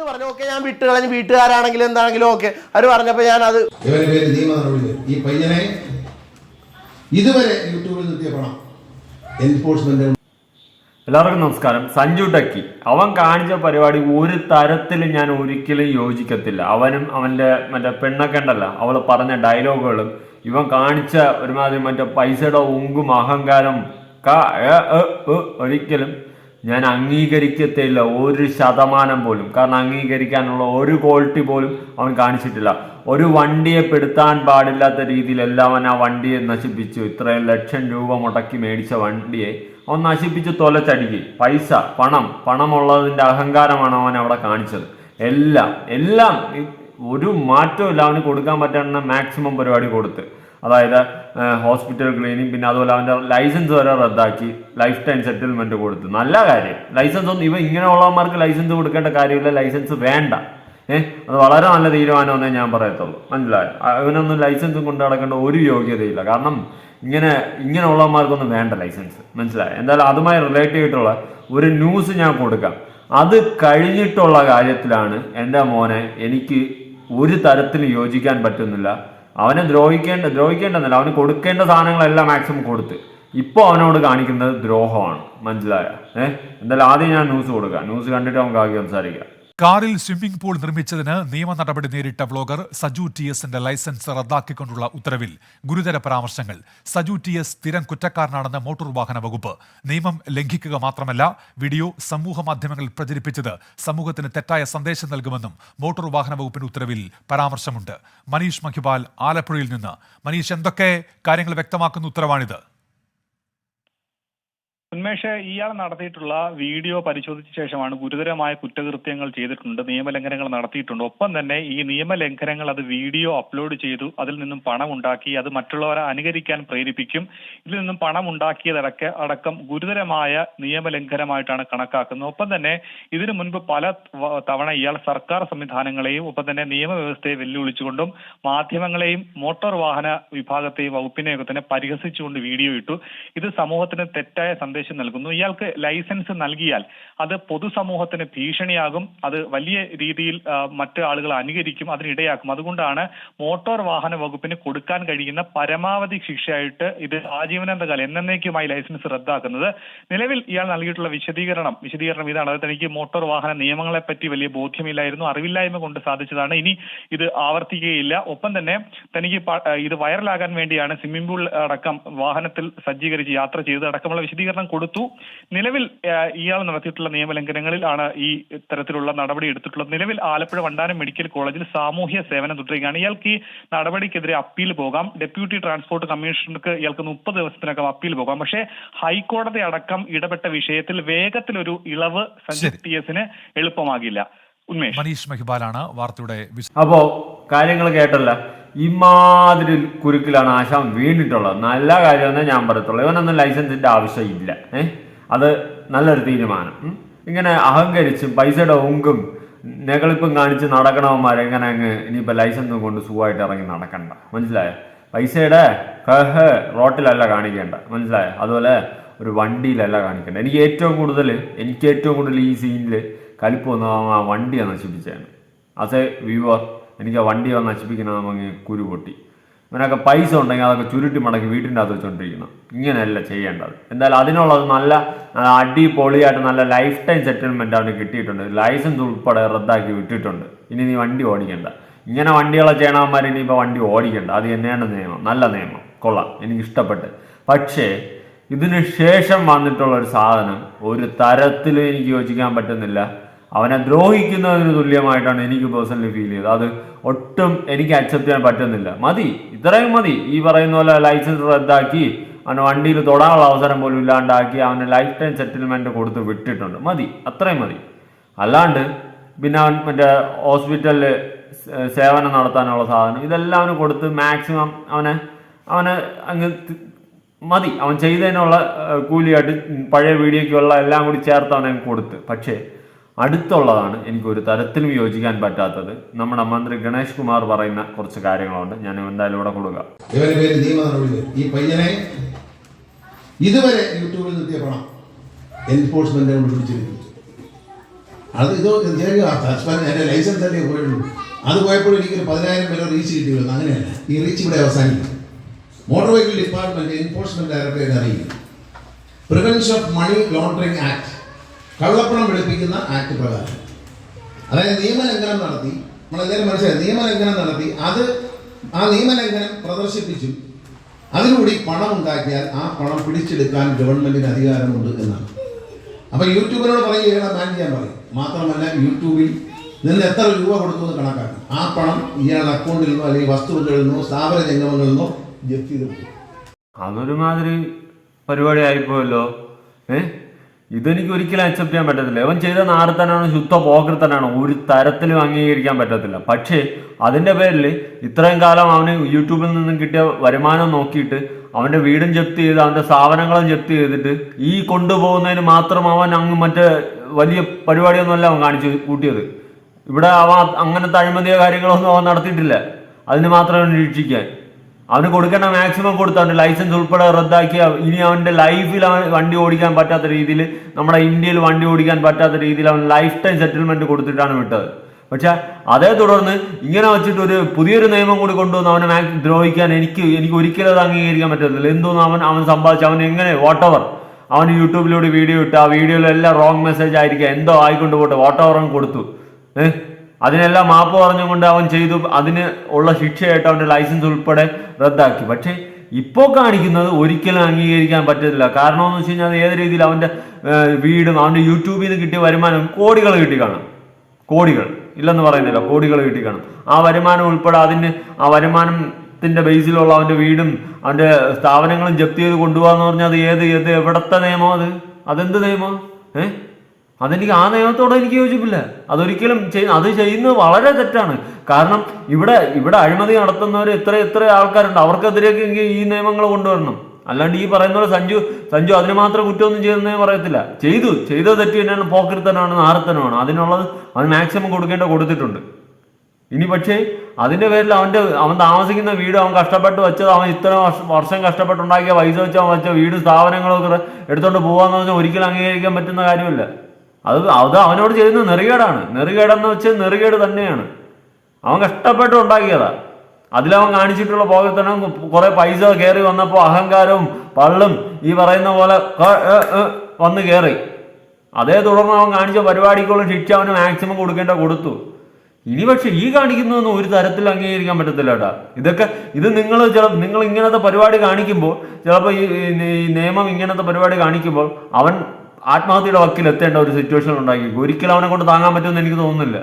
എന്ന് പറഞ്ഞു. ഓക്കെ, ഞാൻ വിട്ടുകളഞ്ഞ് വീട്ടുകാരാണെങ്കിലും എന്താണെങ്കിലും ഓക്കെ. അവർ പറഞ്ഞപ്പോൾ ഞാൻ അത് ഈ പയ്യനെ ഇതുവരെ യൂട്യൂബിൽ നിർത്തിയ പണം എൻഫോഴ്സ്മെന്റ്. എല്ലാവർക്കും നമസ്കാരം. സഞ്ജു ടെക്കി അവൻ കാണിച്ച പരിപാടി ഒരു തരത്തിലും ഞാൻ ഒരിക്കലും യോജിക്കത്തില്ല. അവനും അവൻ്റെ മറ്റേ പെണ്ണൊക്കെ ഉണ്ടല്ലോ, അവൾ പറഞ്ഞ ഡയലോഗുകളും ഇവൻ കാണിച്ച ഒരുമാതിരി മറ്റേ പൈസയുടെ ഉങ്കും അഹങ്കാരം ഒരിക്കലും ഞാൻ അംഗീകരിക്കത്തില്ല, 1% പോലും. കാരണം അംഗീകരിക്കാനുള്ള ഒരു ക്വാളിറ്റി പോലും അവൻ കാണിച്ചിട്ടില്ല. ഒരു വണ്ടിയെ പെടുത്താൻ പാടില്ലാത്ത രീതിയിലെല്ലാം അവൻ ആ വണ്ടിയെ നശിപ്പിച്ചു. ഇത്രയും ലക്ഷം രൂപ മുടക്കി മേടിച്ച വണ്ടിയെ അവൻ നശിപ്പിച്ച് തൊലച്ചടിക്ക്. പൈസ, പണമുള്ളതിൻ്റെ അഹങ്കാരമാണ് അവൻ അവിടെ കാണിച്ചത്. എല്ലാം ഒരു മാറ്റവും ഇല്ല. അവന് കൊടുക്കാൻ പറ്റുന്ന മാക്സിമം പരിപാടി കൊടുത്ത്, അതായത് ഹോസ്പിറ്റൽ ക്ലീനിങ്, പിന്നെ അതുപോലെ അവൻ്റെ ലൈസൻസ് വരെ റദ്ദാക്കി, ലൈഫ് ടൈം സെറ്റിൽമെൻറ്റ് കൊടുത്ത്. നല്ല കാര്യം. ലൈസൻസ് ഒന്നും ഇങ്ങനെയുള്ളവന്മാർക്ക് ലൈസൻസ് കൊടുക്കേണ്ട കാര്യമില്ല, ലൈസൻസ് വേണ്ട. അത് വളരെ നല്ല തീരുമാനമെന്നേ ഞാൻ പറയത്തുള്ളൂ. മനസ്സിലായോ? അവനൊന്നും ലൈസൻസും കൊണ്ട് നടക്കേണ്ട ഒരു യോഗ്യതയില്ല. കാരണം ഇങ്ങനെയുള്ളവന്മാർക്കൊന്നും വേണ്ട ലൈസൻസ്. മനസ്സിലായോ? എന്തായാലും അതുമായി റിലേറ്റ് ചെയ്തിട്ടുള്ള ഒരു ന്യൂസ് ഞാൻ കൊടുക്കാം. അത് കഴിഞ്ഞിട്ടുള്ള കാര്യത്തിലാണ് എൻ്റെ മോനെ എനിക്ക് ഒരു തരത്തിൽ യോജിക്കാൻ പറ്റുന്നില്ല. അവനെ ദ്രോഹിക്കേണ്ടെന്നല്ല, അവന് കൊടുക്കേണ്ട സാധനങ്ങളെല്ലാം മാക്സിമം കൊടുത്ത് ഇപ്പോൾ അവനോട് കാണിക്കുന്നത് ദ്രോഹമാണ്. മനസ്സിലായോ? എന്തായാലും ആദ്യം ഞാൻ ന്യൂസ് കൊടുക്കാം. ന്യൂസ് കണ്ടിട്ട് നമുക്ക് ആകെ സംസാരിക്കാം. കാറിൽ സ്വിമ്മിംഗ് പൂൾ നിർമ്മിച്ചതിന് നിയമ നടപടി നേരിട്ട വ്ലോഗർ സജു TSന്റെ ലൈസൻസ് റദ്ദാക്കിക്കൊണ്ടുള്ള ഉത്തരവിൽ ഗുരുതര പരാമർശങ്ങൾ. സജു TS സ്ഥിരം കുറ്റക്കാരനാണെന്ന് മോട്ടോർ വാഹന വകുപ്പ്. നിയമം ലംഘിക്കുക മാത്രമല്ല, വീഡിയോ സമൂഹ മാധ്യമങ്ങളിൽ പ്രചരിപ്പിച്ചത് സമൂഹത്തിന് തെറ്റായ സന്ദേശം നൽകുമെന്നും മോട്ടോർ വാഹന വകുപ്പിന്റെ ഉത്തരവിൽ പരാമർശമുണ്ട്. മനീഷ് മഖിപാൽ ആലപ്പുഴയിൽ നിന്ന്. മനീഷ്, എന്തൊക്കെ കാര്യങ്ങൾ വ്യക്തമാക്കുന്ന ഉത്തരവാണിത്? ഉന്മേഷ്, ഇയാൾ നടത്തിയിട്ടുള്ള വീഡിയോ പരിശോധിച്ച ശേഷമാണ് ഗുരുതരമായ കുറ്റകൃത്യങ്ങൾ ചെയ്തിട്ടുണ്ട്, നിയമലംഘനങ്ങൾ നടത്തിയിട്ടുണ്ട്. ഒപ്പം തന്നെ ഈ നിയമലംഘനങ്ങൾ അത് വീഡിയോ അപ്ലോഡ് ചെയ്തു, അതിൽ നിന്നും പണം ഉണ്ടാക്കി, അത് മറ്റുള്ളവരെ അനുകരിക്കാൻ പ്രേരിപ്പിക്കും, ഇതിൽ നിന്നും പണം ഉണ്ടാക്കിയതടക്കം ഗുരുതരമായ നിയമലംഘനമായിട്ടാണ് കണക്കാക്കുന്നത്. ഒപ്പം തന്നെ ഇതിനു മുൻപ് പല തവണ ഇയാൾ സർക്കാർ സംവിധാനങ്ങളെയും ഒപ്പം തന്നെ നിയമവ്യവസ്ഥയെ വെല്ലുവിളിച്ചുകൊണ്ടും മാധ്യമങ്ങളെയും മോട്ടോർ വാഹന വിഭാഗത്തെയും വകുപ്പിനെയൊക്കെ തന്നെ പരിഹസിച്ചുകൊണ്ട് വീഡിയോ ഇട്ടു. ഇത് സമൂഹത്തിന് തെറ്റായ സന്ദേശം നൽകുന്നു. ഇയാൾക്ക് ലൈസൻസ് നൽകിയാൽ അത് പൊതുസമൂഹത്തിന് ഭീഷണിയാകും, അത് വലിയ രീതിയിൽ മറ്റു ആളുകൾ അനുകരിക്കും, അതിനിടയാക്കും. അതുകൊണ്ടാണ് മോട്ടോർ വാഹന വകുപ്പിന് കൊടുക്കാൻ കഴിയുന്ന പരമാവധി ശിക്ഷയായിട്ട് ഇത് ആജീവനാന്ത കാലം എന്നേക്കുമായി ലൈസൻസ് റദ്ദാക്കുന്നത്. നിലവിൽ ഇയാൾ നൽകിയിട്ടുള്ള വിശദീകരണം ഇതാണ്. അതായത് തനിക്ക് മോട്ടോർ വാഹന നിയമങ്ങളെ പറ്റി വലിയ ബോധ്യമില്ലായിരുന്നു, അറിവില്ലായ്മ കൊണ്ട് സാധിച്ചതാണ്, ഇനി ഇത് ആവർത്തിക്കുകയില്ല. ഒപ്പം തന്നെ തനിക്ക് ഇത് വൈറലാകാൻ വേണ്ടിയാണ് സ്വിമ്മിംഗ് പൂൾ അടക്കം വാഹനത്തിൽ സജ്ജീകരിച്ച് യാത്ര ചെയ്ത് അടക്കമുള്ള വിശദീകരണം കൊടുത്തു. നിലവിൽ ഇയാൾ നടത്തിയിട്ടുള്ള നിയമലംഘനങ്ങളിൽ ആണ് ഈ തരത്തിലുള്ള നടപടി എടുത്തിട്ടുള്ളത്. നിലവിൽ ആലപ്പുഴ വണ്ടാനം മെഡിക്കൽ കോളേജിൽ സാമൂഹ്യ സേവനം തുടരുകയാണ്. ഇയാൾക്ക് ഈ നടപടിക്കെതിരെ അപ്പീൽ പോകാം. ഡെപ്യൂട്ടി ട്രാൻസ്പോർട്ട് കമ്മീഷണർക്ക് ഇയാൾക്ക് 30 ദിവസത്തിനകം അപ്പീൽ പോകാം. പക്ഷേ ഹൈക്കോടതി അടക്കം ഇടപെട്ട വിഷയത്തിൽ വേഗത്തിലൊരു ഇളവ് സഞ്ജു TSന് എളുപ്പമാകില്ല. ഉന്മേഷ്, മനീഷ് മഹിബാലാണ് വാർത്തയുടെ. അപ്പോ കാര്യങ്ങൾ കേട്ടല്ല, ഇമാതിരി കുരുക്കിലാണ് ആശാൻ വീണിട്ടുള്ളത്. നല്ല കാര്യമെന്നേ ഞാൻ പറയത്തുള്ളൂ. ഇവനൊന്നും ലൈസൻസിന്റെ ആവശ്യമില്ല. അത് നല്ലൊരു തീരുമാനം. ഇങ്ങനെ അഹങ്കരിച്ചും പൈസയുടെ ഉങ്കും നെകളിപ്പും കാണിച്ച് നടക്കണവന്മാരെങ്ങനെ അങ്ങ് ഇനിയിപ്പോൾ ലൈസൻസും കൊണ്ട് സുഖമായിട്ട് ഇറങ്ങി നടക്കണ്ട. മനസ്സിലായോ? പൈസയുടെ റോട്ടിലല്ല കാണിക്കേണ്ട. മനസ്സിലായോ? അതുപോലെ ഒരു വണ്ടിയിലല്ല കാണിക്കേണ്ട. എനിക്ക് ഏറ്റവും കൂടുതൽ ഈ സീനിൽ കലിപ്പ് വന്ന ആ വണ്ടിയെ നശിപ്പിച്ചാണ്. ആസ് എ വ്യൂവർ എനിക്ക് ആ വണ്ടിയെ നശിപ്പിക്കണം അങ്ങ് കുരു പൊട്ടി. ഇവനൊക്കെ പൈസ ഉണ്ടെങ്കിൽ അതൊക്കെ ചുരുട്ടി മടക്കി വീട്ടിൻ്റെ അകത്ത് വെച്ചുകൊണ്ടിരിക്കണം. ഇങ്ങനെയല്ല ചെയ്യേണ്ടത്. എന്തായാലും അതിനുള്ളത് നല്ല അടിപൊളിയായിട്ട് നല്ല ലൈഫ് ടൈം സെറ്റിൽമെൻറ്റ് അവന് കിട്ടിയിട്ടുണ്ട്. ലൈസൻസ് ഉൾപ്പെടെ റദ്ദാക്കി വിട്ടിട്ടുണ്ട്. ഇനി നീ വണ്ടി ഓടിക്കണ്ട. ഇങ്ങനെ വണ്ടികളെ ചെയ്യണവന്മാർ ഇനിയിപ്പോൾ വണ്ടി ഓടിക്കണ്ട. അത് തന്നെയാണ് നിയമം. നല്ല നിയമം, കൊള്ളാം, എനിക്കിഷ്ടപ്പെട്ട്. പക്ഷേ ഇതിന് ശേഷം വന്നിട്ടുള്ളൊരു സാധനം ഒരു തരത്തിലും എനിക്ക് യോജിക്കാൻ പറ്റുന്നില്ല. അവനെ ദ്രോഹിക്കുന്നതിന് തുല്യമായിട്ടാണ് എനിക്ക് പേഴ്സണലി ഫീൽ ചെയ്തത്. അത് ഒട്ടും എനിക്ക് അക്സെപ്റ്റ് ചെയ്യാൻ പറ്റുന്നില്ല. ഇത്രയും മതി. ഈ പറയുന്ന പോലെ ലൈസൻസ് റദ്ദാക്കി അവന് വണ്ടിയിൽ തൊടാനുള്ള അവസരം പോലും ഇല്ലാണ്ടാക്കി അവന് ലൈഫ് ടൈം സെറ്റിൽമെൻറ്റ് കൊടുത്ത് വിട്ടിട്ടുണ്ട്. അത്രയും മതി. അല്ലാണ്ട് പിന്നെ അവൻ മറ്റേ ഹോസ്പിറ്റലിൽ സേവനം നടത്താനുള്ള സാധനം ഇതെല്ലാം അവന് കൊടുത്ത് മാക്സിമം അവന് അങ്ങ് മതി. അവൻ ചെയ്തതിനുള്ള കൂലിയായിട്ട് പഴയ വീഡിയോയ്ക്കുള്ള എല്ലാം കൂടി ചേർത്ത് അവനെ കൊടുത്ത്. പക്ഷേ അടുത്തുള്ളതാണ് എനിക്കൊരു തരത്തിലും യോജിക്കാൻ പറ്റാത്തത്. നമ്മുടെ മന്ത്രി ഗണേഷ് കുമാർ പറയുന്ന കുറച്ച് കാര്യങ്ങളുണ്ട്. ഞാൻ എന്തായാലും ഇവിടെ കൊടുക്കാം. ഈ പയ്യനെ ഇതുവരെ യൂട്യൂബിൽ നിർത്തിയ പണം എൻഫോഴ്സ്മെന്റ് പിടിച്ചിരിക്കുന്നു. അത് എൻ്റെ ലൈസൻസ് അല്ലേ പോയുള്ളൂ. അത് പോയപ്പോഴും എനിക്കൊരു 10,000 പേരെ റീച്ച് കിട്ടിയുള്ളൂ. അങ്ങനെയല്ല, ഈ റീച്ച് ഇവിടെ അവസാനിക്കും. Motor vehicle department enforcement directorate അറിയിക്കും. Prevention of money laundering act, കള്ളപ്പണം വെളുപ്പിക്കുന്ന ആക്ട് പ്രകാരം, അതായത് നിയമലംഘനം നടത്തി, നമ്മളെല്ലാവരും മനസ്സിലായി, നിയമലംഘനം നടത്തി അത് ആ നിയമലംഘനം പ്രദർശിപ്പിച്ചും അതിലൂടെ പണം ഉണ്ടാക്കിയാൽ ആ പണം പിടിച്ചെടുക്കാൻ ഗവൺമെന്റിന് അധികാരമുണ്ട് എന്നാണ്. അപ്പൊ യൂട്യൂബിനോട് പറയുകയാണ് ബാൻ ചെയ്യാൻ പറയും. മാത്രമല്ല യൂട്യൂബിൽ നിന്ന് എത്ര രൂപ കൊടുത്തു എന്ന് കണക്കാക്കും. ആ പണം ഇയാളുടെ അക്കൗണ്ടിൽ നിന്നോ അല്ലെങ്കിൽ വസ്തുക്കളിൽ നിന്നോ സ്ഥാപന ജംഗമങ്ങളിൽ നിന്നോ ജപ്തി ചെയ്തു. അതൊരുമാതിരി പരിപാടി ആയിപ്പോയല്ലോ. ഇതെനിക്ക് ഒരിക്കലും അക്സെപ്റ്റ് ചെയ്യാൻ പറ്റത്തില്ല. അവൻ ചെയ്ത നാരത്തനാണ്, ശുദ്ധ പോക്കൃത്തനാണ്, ഒരു തരത്തിലും അംഗീകരിക്കാൻ പറ്റത്തില്ല. പക്ഷേ അതിൻ്റെ പേരിൽ ഇത്രയും കാലം അവന് യൂട്യൂബിൽ നിന്നും കിട്ടിയ വരുമാനം നോക്കിയിട്ട് അവൻ്റെ വീടും ജപ്തി ചെയ്ത് അവൻ്റെ സ്ഥാപനങ്ങളും ജപ്തി ചെയ്തിട്ട് ഈ കൊണ്ടുപോകുന്നതിന് മാത്രം അവൻ അങ്ങ് മറ്റേ വലിയ പരിപാടിയൊന്നുമല്ല അവൻ കാണിച്ചു കൂട്ടിയത്. ഇവിടെ അവൻ അങ്ങനത്തെ അഴിമതിയോ കാര്യങ്ങളൊന്നും അവൻ നടത്തിയിട്ടില്ല. അതിന് മാത്രം രക്ഷിക്കാൻ അവന് കൊടുക്കേണ്ട മാക്സിമം കൊടുത്ത് അവൻ്റെ ലൈസൻസ് ഉൾപ്പെടെ റദ്ദാക്കിയ ഇനി അവൻ്റെ ലൈഫിൽ അവൻ വണ്ടി ഓടിക്കാൻ പറ്റാത്ത രീതിയിൽ, നമ്മുടെ ഇന്ത്യയിൽ വണ്ടി ഓടിക്കാൻ പറ്റാത്ത രീതിയിൽ അവൻ ലൈഫ് ടൈം സെറ്റിൽമെന്റ് കൊടുത്തിട്ടാണ് വിട്ടത്. പക്ഷെ അതേ തുടർന്ന് ഇങ്ങനെ വെച്ചിട്ട് ഒരു പുതിയൊരു നിയമം കൂടി കൊണ്ടുവന്ന് അവനെ ദ്രോഹിക്കാൻ എനിക്ക് ഒരിക്കലും അത് അംഗീകരിക്കാൻ പറ്റത്തില്ല. എന്തോന്നും അവൻ സമ്പാദിച്ചു, അവൻ എങ്ങനെ വാട്ടവർ അവൻ യൂട്യൂബിലൂടെ വീഡിയോ ഇട്ട് ആ വീഡിയോയിലെല്ലാം റോങ് മെസ്സേജ് ആയിരിക്കുക, എന്തോ ആയിക്കൊണ്ട് പോട്ടെ, വാട്ടവർ അവൻ കൊടുത്തു. അതിനെല്ലാം മാപ്പ് പറഞ്ഞുകൊണ്ട് അവൻ ചെയ്തു. അതിന് ഉള്ള ശിക്ഷയായിട്ട് അവൻ്റെ ലൈസൻസ് ഉൾപ്പെടെ റദ്ദാക്കി. പക്ഷേ ഇപ്പോൾ കാണിക്കുന്നത് ഒരിക്കലും അംഗീകരിക്കാൻ പറ്റത്തില്ല. കാരണം എന്ന് വെച്ച് കഴിഞ്ഞാൽ അത് ഏത് രീതിയിൽ അവൻ്റെ വീടും അവൻ്റെ യൂട്യൂബിൽ നിന്ന് കിട്ടിയ വരുമാനം കോടികൾ കിട്ടി കാണും. കോടികൾ ഇല്ലെന്ന് പറയുന്നില്ല, കോടികൾ കിട്ടി കാണും. ആ വരുമാനം ഉൾപ്പെടെ ആ വരുമാനത്തിൻ്റെ ബേസിലുള്ള അവൻ്റെ വീടും അവൻ്റെ സ്ഥാപനങ്ങളും ജപ്തി ചെയ്ത് കൊണ്ടുപോകാന്ന് പറഞ്ഞാൽ അത് എവിടത്തെ നിയമം? അതെന്ത് നിയമം? അതെനിക്ക് ആ നിയമത്തോടെ എനിക്ക് യോജിപ്പില്ല. അതൊരിക്കലും അത് ചെയ്യുന്നത് വളരെ തെറ്റാണ്. കാരണം ഇവിടെ അഴിമതി നടത്തുന്നവർ എത്ര ആൾക്കാരുണ്ട്, അവർക്കെതിരെയൊക്കെ ഈ നിയമങ്ങൾ കൊണ്ടുവരണം. അല്ലാണ്ട് ഈ പറയുന്ന പോലെ സഞ്ജു അതിന് മാത്രം കുറ്റമൊന്നും ചെയ്തെന്നേ പറയത്തില്ല. ചെയ്തത് തെറ്റ് തന്നെയാണ്, പോക്കരുത്തനാണ്, നാരത്തനമാണ്. അതിനുള്ളത് അവൻ മാക്സിമം കൊടുത്തിട്ടുണ്ട്. ഇനി പക്ഷേ അതിന്റെ പേരിൽ അവൻ താമസിക്കുന്ന വീട് അവൻ കഷ്ടപ്പെട്ട് വെച്ചത്, അവൻ ഇത്ര വർഷം കഷ്ടപ്പെട്ടുണ്ടാക്കിയ പൈസ വെച്ച് അവൻ വെച്ച വീട് സ്ഥാപനങ്ങളൊക്കെ എടുത്തോണ്ട് പോകാന്ന് പറഞ്ഞാൽ ഒരിക്കലും അംഗീകരിക്കാൻ പറ്റുന്ന കാര്യമല്ല. അത് അവനോട് ചെയ്യുന്ന നെറികേടെന്ന് വെച്ചാൽ നെറികേട് തന്നെയാണ്. അവൻ കഷ്ടപ്പെട്ട് ഉണ്ടാക്കിയതാ. അതിലവൻ കാണിച്ചിട്ടുള്ള പോകത്തനം കുറെ പൈസ കയറി വന്നപ്പോൾ അഹങ്കാരവും പള്ളും ഈ പറയുന്ന പോലെ വന്ന് കയറി. അതേ തുടർന്ന് അവൻ കാണിച്ച പരിപാടിക്കുള്ള ശിക്ഷ അവന് മാക്സിമം കൊടുത്തു. ഇനി പക്ഷെ ഈ കാണിക്കുന്നതൊന്നും ഒരു തരത്തിൽ അംഗീകരിക്കാൻ പറ്റത്തില്ല കേട്ടാ. ഇത് നിങ്ങൾ ഇങ്ങനത്തെ പരിപാടി കാണിക്കുമ്പോൾ, ചിലപ്പോൾ ഈ നിയമം ഇങ്ങനത്തെ പരിപാടി കാണിക്കുമ്പോൾ അവൻ ആത്മഹത്യയുടെ വക്കിൽ എത്തേണ്ട ഒരു സിറ്റുവേഷൻ ഉണ്ടാക്കി. ഒരിക്കലും അവനെ കൊണ്ട് താങ്ങാൻ പറ്റുമെന്ന് എനിക്ക് തോന്നുന്നില്ല.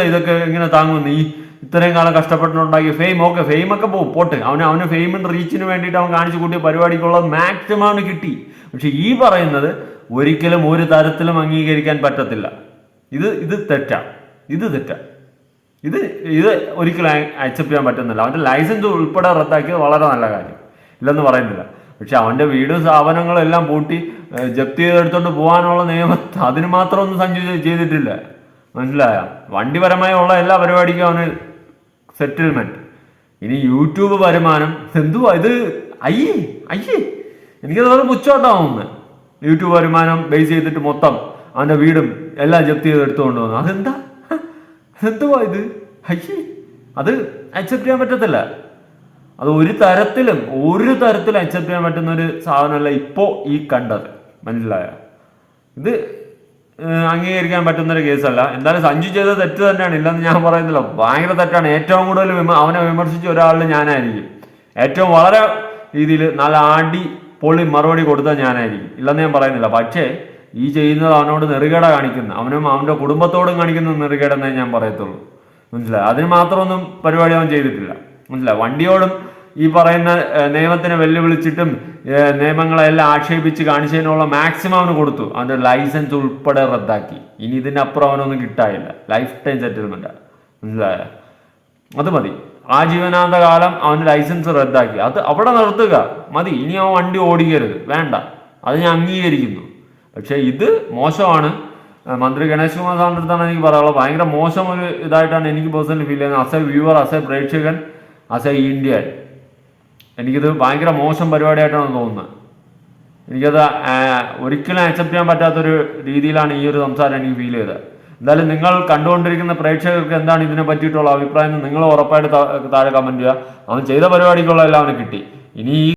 ഇതൊക്കെ ഇങ്ങനെ താങ്ങുമെന്ന്. ഈ ഇത്രയും കാലം കഷ്ടപ്പെട്ടുണ്ടാക്കിയ ഫെയിമൊക്കെ പോട്ടെ, അവന് ഫെയിമിന് റീച്ചിന് വേണ്ടിയിട്ട് അവൻ കാണിച്ചു കൂട്ടിയ പരിപാടിക്കുള്ള മാക്സിമം അവന് കിട്ടി. പക്ഷെ ഈ പറയുന്നത് ഒരിക്കലും ഒരു തരത്തിലും അംഗീകരിക്കാൻ പറ്റത്തില്ല. ഇത് തെറ്റാ. ഇത് ഒരിക്കലും അക്സെപ്റ്റ് ചെയ്യാൻ പറ്റുന്നില്ല. അവൻ്റെ ലൈസൻസ് ഉൾപ്പെടെ റദ്ദാക്കിയത് വളരെ നല്ല കാര്യം, ഇല്ലെന്ന് പറയുന്നില്ല. പക്ഷെ അവൻ്റെ വീടും സ്ഥാപനങ്ങളും എല്ലാം പൂട്ടി ജപ്തി ചെയ്തെടുത്തോണ്ട് പോകാനുള്ള നിയമം അതിന് മാത്രമൊന്നും സഞ്ജു ചെയ്തിട്ടില്ല. മനസ്സിലായ? വണ്ടിപരമായി ഉള്ള എല്ലാ പരിപാടിക്കും അവന് സെറ്റിൽമെന്റ്. ഇനി യൂട്യൂബ് വരുമാനം എന്തുവാ ഇത്? അയ്യേ എനിക്കതുപോലെ പുച്ഛോട്ടാവുന്നത്. യൂട്യൂബ് വരുമാനം ബേസ് ചെയ്തിട്ട് മൊത്തം അവൻ്റെ വീടും എല്ലാം ജപ്തി ചെയ്ത് എടുത്തുകൊണ്ട് പോകുന്നു. അതെന്തുവാ ഇത്? അത് അക്സെപ്റ്റ് ചെയ്യാൻ പറ്റത്തില്ല. അത് ഒരു തരത്തിലും അക്സെപ്റ്റ് ചെയ്യാൻ പറ്റുന്ന ഒരു സാധനമല്ല ഇപ്പോൾ ഈ കണ്ടത്. മനസ്സിലായ? ഇത് അംഗീകരിക്കാൻ പറ്റുന്നൊരു കേസല്ല. എന്തായാലും സഞ്ജു ചെയ്തത് തെറ്റ് തന്നെയാണ്, ഇല്ലെന്ന് ഞാൻ പറയുന്നില്ല. ഭയങ്കര തെറ്റാണ്. ഏറ്റവും കൂടുതൽ അവനെ വിമർശിച്ച ഒരാളിൽ ഞാനായിരിക്കും. ഏറ്റവും വളരെ രീതിയിൽ നല്ല പൊളി മറുപടി കൊടുത്താൽ ഞാനായിരിക്കും, ഇല്ലെന്ന് ഞാൻ പറയുന്നില്ല. പക്ഷേ ഈ ചെയ്യുന്നത് അവനോട് നെറുകേട കാണിക്കുന്ന, അവനും അവൻ്റെ കുടുംബത്തോടും കാണിക്കുന്ന നെറുകേടെന്നേ ഞാൻ പറയത്തുള്ളൂ. മനസ്സിലായി? അതിന് മാത്രമൊന്നും പരിപാടി അവൻ ചെയ്തിട്ടില്ല. മനസ്സിലായി? വണ്ടിയോടും ഈ പറയുന്ന നിയമത്തിനെ വെല്ലുവിളിച്ചിട്ടും നിയമങ്ങളെല്ലാം ആക്ഷേപിച്ച് കാണിച്ചതിനുള്ള മാക്സിമം അവന് കൊടുത്തു. അവൻ്റെ ലൈസൻസ് ഉൾപ്പെടെ റദ്ദാക്കി. ഇനി ഇതിനപ്പുറം അവനൊന്നും കിട്ടാനില്ല. Life time settlement. മനസ്സിലായ? അത് മതി. ആജീവനാന്ത കാലം അവൻ്റെ ലൈസൻസ് റദ്ദാക്കി. അത് അവിടെ നിർത്തുക മതി. ഇനി അവൻ വണ്ടി ഓടിക്കരുത്, വേണ്ട. അത് ഞാൻ അംഗീകരിക്കുന്നു. പക്ഷെ ഇത് മോശമാണ്. മന്ത്രി ഗണേഷ് കുമാർ സാറിൻ്റെ അടുത്താണ് എനിക്ക് പറയാനുള്ളത്. ഭയങ്കര മോശം ഒരു ഇതായിട്ടാണ് എനിക്ക് പേഴ്സണലി ഫീൽ ചെയ്യുന്നത്. As a viewer, as a പ്രേക്ഷകൻ, ആസ് എ ഇന്ത്യൻ, എനിക്കിത് ഭയങ്കര മോശം പരിപാടിയായിട്ടാണ് തോന്നുന്നത്. എനിക്കത് ഒരിക്കലും അക്സെപ്റ്റ് ചെയ്യാൻ പറ്റാത്തൊരു രീതിയിലാണ് ഈ ഒരു സംസാരം എനിക്ക് ഫീൽ ചെയ്തത്. എന്തായാലും നിങ്ങൾ കണ്ടുകൊണ്ടിരിക്കുന്ന പ്രേക്ഷകർക്ക് എന്താണ് ഇതിനെ പറ്റിയിട്ടുള്ള അഭിപ്രായം എന്ന് നിങ്ങൾ ഉറപ്പായിട്ട് താഴെ കമന്റ് ചെയ്യുക. അവൻ ചെയ്ത പരിപാടിക്കുള്ള എല്ലാം അവന് കിട്ടി. ഇനി ഈ